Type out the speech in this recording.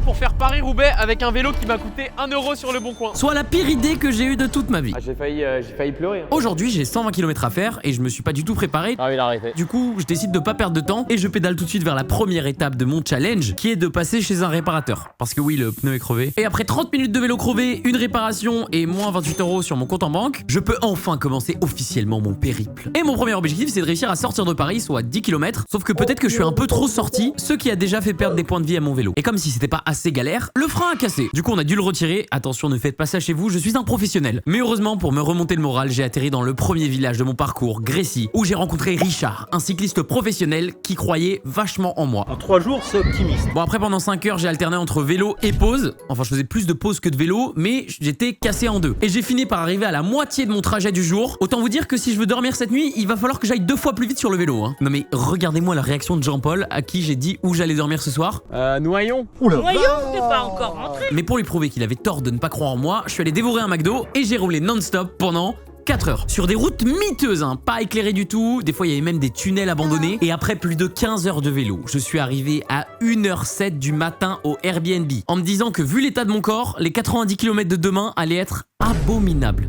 pour faire Paris-Roubaix avec un vélo qui m'a coûté 1 € sur le bon coin. Soit la pire idée que j'ai eue de toute ma vie. Ah, j'ai failli pleurer. Hein. Aujourd'hui, j'ai 120 km à faire et je me suis pas du tout préparé. Ah, il a arrêté. Du coup, je décide de pas perdre de temps et je pédale tout de suite vers la première étape de mon challenge qui est de passer chez un réparateur. Parce que oui, le pneu est crevé. Et après 30 minutes de vélo crevé, une réparation et moins 28 € sur mon compte en banque, je peux enfin commencer officiellement mon périple. Et mon premier objectif, c'est de réussir à sortir de Paris, soit 10 km. Sauf que peut-être que je suis un peu trop sorti, ce qui a déjà fait perdre des points de vie à mon vélo. Et comme si c'était pas assez galère, le frein a cassé. Du coup, on a dû le retirer. Attention, ne faites pas ça chez vous, je suis un professionnel. Mais heureusement, pour me remonter le moral, j'ai atterri dans le premier village de mon parcours, Grécy, où j'ai rencontré Richard, un cycliste professionnel qui croyait vachement en moi. En 3 jours, c'est optimiste. Bon, après, pendant 5 heures, j'ai alterné entre vélo et pause. Enfin, je faisais plus de pause que de vélo, mais j'étais cassé en deux. Et j'ai fini par arriver à la moitié de mon trajet du jour. Autant vous dire que si je veux dormir cette nuit, il va falloir que j'aille 2 fois plus vite sur le vélo. Hein. Non mais regardez-moi la réaction de Jean-Paul, à qui j'ai dit où j'allais dormir ce soir. Noyon. Oula. Voyons, t'es pas encore rentré. Mais pour lui prouver qu'il avait tort de ne pas croire en moi, je suis allé dévorer un McDo et j'ai roulé non-stop pendant 4 heures. Sur des routes miteuses, hein, pas éclairées du tout. Des fois, il y avait même des tunnels abandonnés. Et après plus de 15 heures de vélo, je suis arrivé à 1h07 du matin au Airbnb. En me disant que vu l'état de mon corps, les 90 km de demain allaient être abominables.